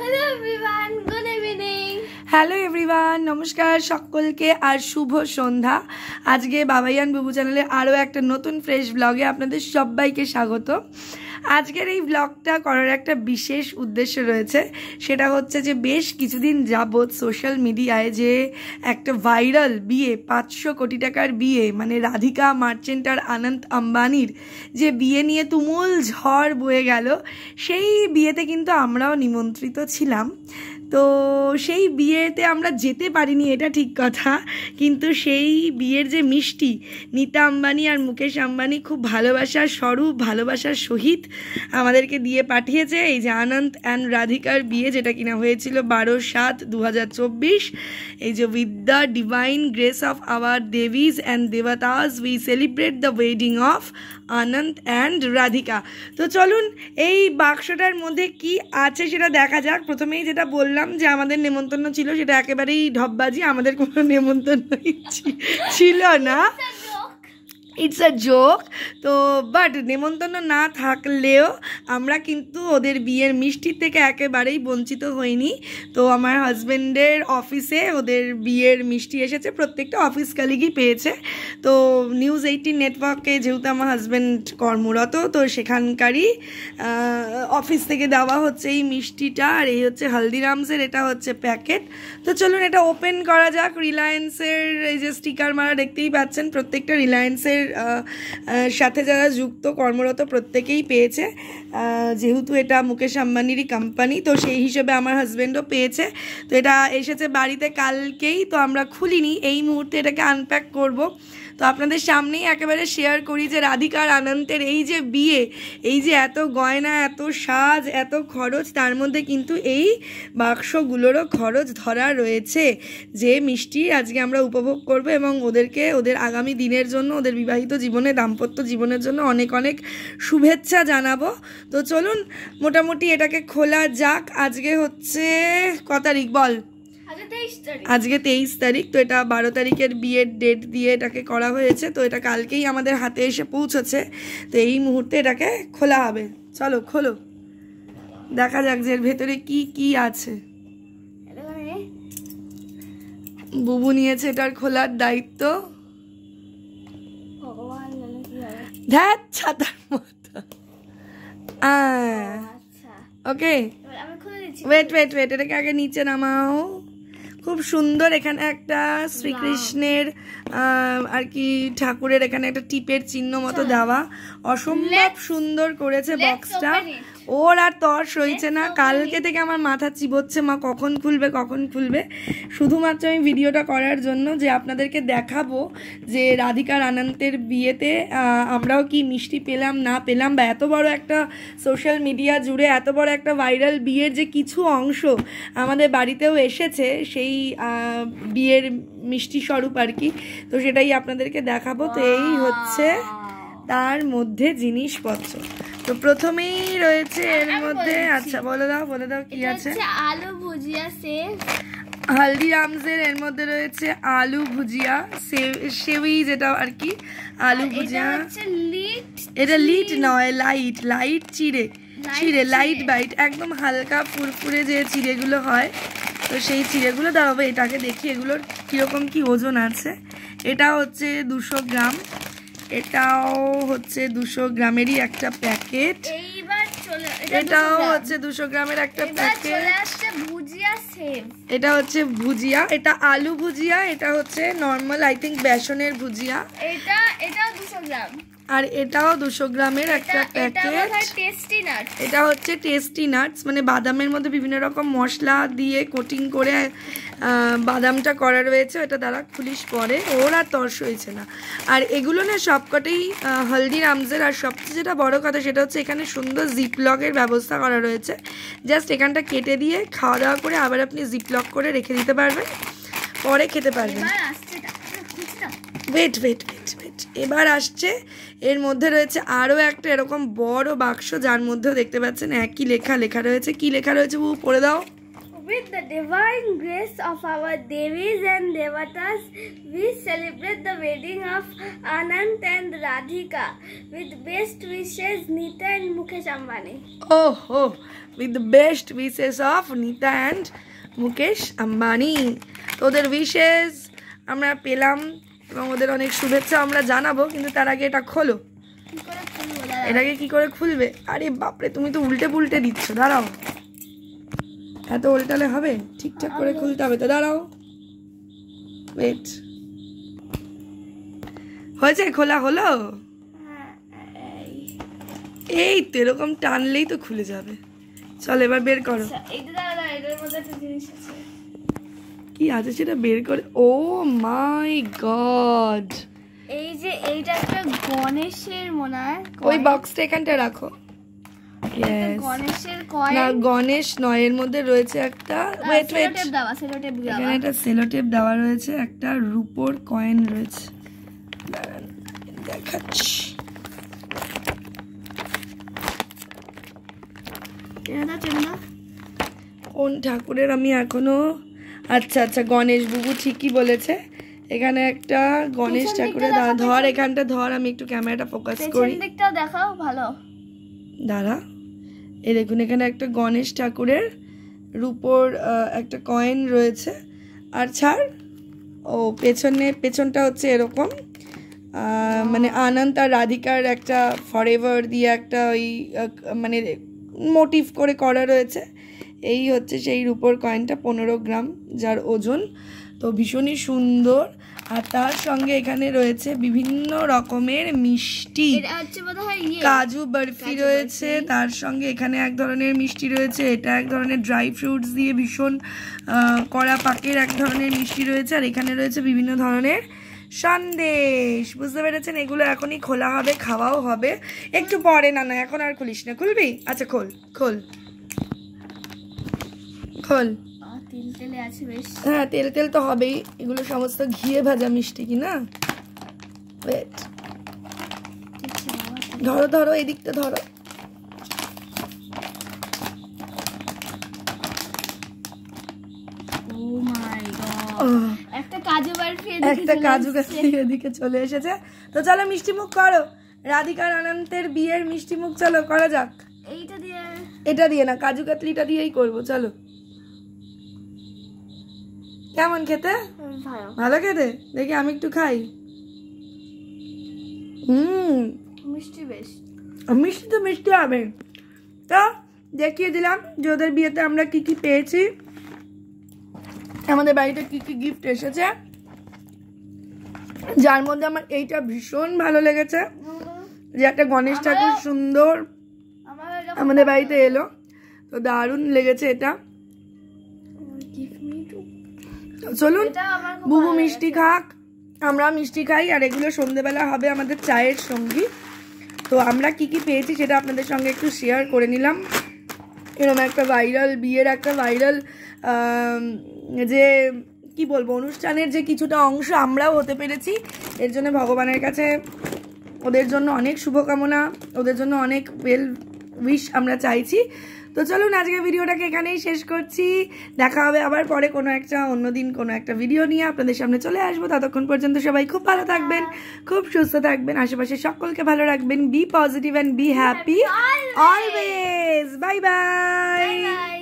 Hello everyone, good evening. Hello everyone, নমস্কার সকলকে আর শুভ সন্ধ্যা। আজকে বাবাইয়ান বুবু চ্যানেলে আরও একটা নতুন ফ্রেশ ব্লগে আপনাদের সবাইকে স্বাগত। আজকের এই ব্লগটা করার একটা বিশেষ উদ্দেশ্য রয়েছে, সেটা হচ্ছে যে বেশ কিছুদিন যাবৎ সোশ্যাল মিডিয়ায় যে একটা ভাইরাল বিয়ে, 500 কোটি টাকার বিয়ে, মানে রাধিকা মার্চেন্ট আর আনন্ত আম্বানির যে বিয়ে নিয়ে তুমুল ঝড় বয়ে গেল, সেই বিয়েতে কিন্তু আমরাও নিমন্ত্রিত ছিলাম। তো সেই বিয়েতে আমরা যেতে পারিনি, এটা ঠিক কথা, কিন্তু সেই বিয়ের যে মিষ্টি নীতা আম্বানি আর মুকেশ আম্বানি খুব ভালোবাসার স্বরূপ, ভালোবাসার সহিত আমাদেরকে দিয়ে পাঠিয়েছে। এই যে আনন্ত অ্যান্ড রাধিকার বিয়ে, যেটা কিনা হয়েছিল 12/7/2024, এই যে with the divine grace of our devis and devatas we celebrate the wedding of Anant and Radhika. তো চলুন এই বাক্সটার মধ্যে কি আছে সেটা দেখা যাক। প্রথমেই যেটা বললাম যে আমাদের নেমন্তন্ন ছিল, সেটা একেবারেই ঢপবাজি, আমাদের কোনো নেমন্তন্নই ছিল না, ইটস আ জোক। তো বাট নেমন্তন্ন না থাকলেও আমরা কিন্তু ওদের বিয়ের মিষ্টির থেকে একেবারেই বঞ্চিত হইনি। তো আমার হাজব্যান্ডের অফিসে ওদের বিয়ের মিষ্টি এসেছে, প্রত্যেকটা অফিস কালিগই পেয়েছে। তো নিউজ 18 নেটওয়ার্কে যেহেতু আমার হাজব্যান্ড কর্মরত, তো সেখানকারই অফিস থেকে দেওয়া হচ্ছে এই মিষ্টিটা। আর এই হচ্ছে হলদিরামসের, এটা হচ্ছে প্যাকেট। তো চলুন এটা ওপেন করা যাক। রিলায়েন্সের এই যে স্টিকার মারা দেখতেই পাচ্ছেন, প্রত্যেকটা রিলায়েন্সের সাথে যারা যুক্ত কর্মরত প্রত্যেকেই পেয়েছে, যেহেতু এটা মুকেশ আম্বানিরই কোম্পানি, তো সেই হিসেবে আমার হাজব্যান্ডও পেয়েছে। তো এটা এসেছে বাড়িতে কালকেই, তো আমরা খুলিনি, এই মুহূর্তে এটাকে আনপ্যাক করব। তো আপনাদের সামনেই একেবারে শেয়ার করি যে রাধিকার আনন্তের এই যে বিয়ে, এই যে এত গয়না, এত সাজ, এত খরচ, তার মধ্যে কিন্তু এই বাক্সগুলোরও খরচ ধরা রয়েছে, যে মিষ্টি আজকে আমরা উপভোগ করব এবং ওদেরকে ওদের আগামী দিনের জন্য, ওদের বিবাহিত জীবনে, দাম্পত্য জীবনের জন্য অনেক অনেক শুভেচ্ছা জানাবো। তো চলুন মোটামুটি এটাকে খোলা যাক। আজকে হচ্ছে কত তারিখ বল? আজকে 23 তারিখ। তো এটা 12 তারিখের বিয়ের ডেট দিয়ে এটাকে করা হয়েছে। তো এটা কালকেই আমাদের হাতে এসে পৌঁছেছে। তো এই মুহূর্তে এটাকে খোলা হবে। চলো খোলো, দেখা যাক যে এর ভেতরে কি কি আছে। বুবু নিয়েছে এটার খোলার দায়িত্ব। ধ্যাত ছাতার মতো। ওকে, ওয়েট, এটাকে আগে নিচে নামাও। খুব সুন্দর, এখানে একটা শ্রীকৃষ্ণের আর কি ঠাকুরের এখানে একটা টিপের চিহ্ন মতো দেওয়া, অসম্ভব সুন্দর করেছে বক্সটা। ওর আর তর সইছে না, কালকে থেকে আমার মাথা চিবোচ্ছে, মা কখন খুলবে। শুধুমাত্র আমি ভিডিওটা করার জন্য, যে আপনাদেরকে দেখাবো যে রাধিকার আনন্তের বিয়েতে আমরাও কি মিষ্টি পেলাম না পেলাম, বা এত বড় একটা সোশ্যাল মিডিয়া জুড়ে এত বড় একটা ভাইরাল বিয়ের যে কিছু অংশ আমাদের বাড়িতেও এসেছে, সেই বিয়ের মিষ্টি স্বরূপ আর কি। তো সেটাই আপনাদেরকে দেখাবো। তো এই হচ্ছে তার মধ্যে জিনিসপত্র। তো প্রথমেই রয়েছে এর মধ্যে, আচ্ছা বলে দাও কি আছে। আলু ভুজিয়া সেভ, হলদিরামসের এর মধ্যে রয়েছে আলু ভুজিয়া সেউই, যেটা আর কি আলু ভুজিয়া। এটা লিট নয়, লাইট চিড়ে লাইট বাইট, একদম হালকা ফুরফুরে যে চিড়েগুলো হয়, তো সেই চিড়েগুলো দেওয়া হবে। এটাকে দেখি এগুলোর কীরকম কি ওজন আছে। এটা হচ্ছে 200 গ্রাম, এটাও হচ্ছে 200 গ্রামেরই একটা প্যাকেট, এটাও হচ্ছে 200 গ্রামের একটা প্যাকেট। এটা হচ্ছে ভুজিয়া, এটা আলু ভুজিয়া, এটা হচ্ছে নর্মাল আই থিঙ্ক বেসনের ভুজিয়া, এটাও 200 গ্রাম। আর এটাও 200 গ্রামের একটা প্যাকেট। এটা হচ্ছে টেস্টি নাটস, মানে বাদামের মধ্যে বিভিন্ন রকম মশলা দিয়ে কোটিং করে বাদামটা করা রয়েছে, এটা দ্বারা খুলিস পরে। ওর আর তর্স হয়েছে না। আর এগুলো না সবকটাই হলদিরামসের। আর সবচেয়ে যেটা বড় কথা সেটা হচ্ছে এখানে সুন্দর জিপলকের ব্যবস্থা করা রয়েছে। জাস্ট এখানটা কেটে দিয়ে খাওয়া দাওয়া করে আবার আপনি জিপলক করে রেখে দিতে পারবেন, পরে খেতে পারবেন। ওয়েট, এবার আসছে। এর মধ্যে রয়েছে আরও একটা এরকম বড় বাক্স, যার মধ্যেও দেখতে পাচ্ছেন একই লেখা রয়েছে। কি লেখা রয়েছে বউ, পড়ে দাও। With the divine grace of our Devis and Devatas, we celebrate the wedding of Anant and Radhika. With best wishes, Nita and Mukesh Ambani. Oh, with the best wishes of Nita and Mukesh Ambani. ওদের wishes আমরা পেলাম এবং ওদের অনেক শুভেচ্ছা আমরা জানাবো, কিন্তু তার আগে এটা খোলো। এটাকে কি করে খুলবে? আরে বাপরে, তুমি তো উল্টে পুল্টে দিচ্ছ, দাঁড়াও। এত উল্টালে হবে? ঠিকঠাক করে খুলতে হবে তো, দাঁড়াও। ওয়েট, হয়েছে? খোলা হলো? এই তো এরকম টানলেই তো খুলে যাবে। চল এবার বের করো। কি আছে সেটা বের করে। ও মাই গড, এই যে এইটা একটা গণেশের মনে হয়। ওই বক্সটা এখানটা রাখো। গণেশের কয়েন না, গণেশ নয়, এর মধ্যে রয়েছে একটা ওয়েট এখানে একটা সেলোটেপ দেওয়া রয়েছে, একটা রূপোর কয়েন রয়েছে, দেখাচ্ছি। কোন ঠাকুরের আমি এখনো, আচ্ছা গণেশ বুবু ঠিকই বলেছে। এখানে একটা গণেশ ঠাকুরের, ধর এখানটা ধর, আমি একটু ক্যামেরাটা ফোকাস করি। দেখাও ভালো, দাঁড়া। এই দেখুন এখানে একটা গণেশ ঠাকুরের রূপোর একটা কয়েন রয়েছে। আর ছাড়, ও পেছনটা হচ্ছে এরকম, মানে আনন্দ আর রাধিকার একটা ফরএভার দিয়ে একটা ওই মানে মোটিভ করে করা রয়েছে। এই হচ্ছে সেই রূপোর কয়েনটা, 15 গ্রাম যার ওজন, তো ভীষণই সুন্দর। আর তার সঙ্গে এখানে রয়েছে বিভিন্ন রকমের মিষ্টি, কাজু বরফি রয়েছে, তার সঙ্গে এখানে এক ধরনের মিষ্টি রয়েছে, এটা এক ধরনের ড্রাই ফ্রুটস দিয়ে ভীষণ কড়া পাকের এক ধরনের মিষ্টি রয়েছে, আর এখানে রয়েছে বিভিন্ন ধরনের সন্দেশ। বুঝতে পেরেছেন? এগুলো এখনই খোলা হবে, খাওয়াও হবে একটু পরে। না এখন আর খুলিস না। খুলবি? আচ্ছা খোল। হ্যাঁ, তেল তো হবেই, এগুলো সমস্ত ঘিয়ে ভাজা মিষ্টি, কি না? ধরো এদিকটা ধরো। একটা কাজু বরফি এদিকে চলে এসেছে। তো চলো মিষ্টি মুখ করো, রাধিকার আনন্দের বিয়ের মিষ্টি মুখ চলো করা যাক। এটা দিয়ে না, কাজু কাতলিটা দিয়েই করবো। চলো। কেমন খেতে? ভালো খেতে? দেখি আমি একটু খাই। মিষ্টি তো মিষ্টি হবে। তো দেখিয়ে দিলাম যে ওদের বিয়েতে আমরা কি কি পেয়েছি, আমাদের বাড়িতে কি কি গিফট এসেছে, যার মধ্যে আমার এইটা ভীষণ ভালো লেগেছে, যে একটা গণেশ ঠাকুর সুন্দর আমাদের বাড়িতে এলো, তো দারুণ লেগেছে এটা। চলুন বুবু মিষ্টি খাক, আমরা মিষ্টি খাই, আর এগুলো সন্ধ্যেবেলা হবে আমাদের চায়ের সঙ্গী। তো আমরা কি কি পেয়েছি সেটা আপনাদের সঙ্গে একটু শেয়ার করে নিলাম। এরকম একটা ভাইরাল বিয়ের একটা ভাইরাল যে কি বলবো অনুষ্ঠানের যে কিছুটা অংশ আমরাও হতে পেরেছি, এর জন্য ভগবানের কাছে ওদের জন্য অনেক শুভকামনা, ওদের জন্য অনেক ওয়েল উইশ আমরা চাইছি। তো চলুন আজকে ভিডিওটাকে এখানেই শেষ করছি। দেখা হবে আবার পরে কোনো একটা অন্যদিন কোনো একটা ভিডিও নিয়ে আপনাদের সামনে চলে আসবো। ততক্ষণ পর্যন্ত সবাই খুব ভালো থাকবেন, খুব সুস্থ থাকবেন, আশেপাশে সকলকে ভালো রাখবেন। Be positive and be happy always. Bye by.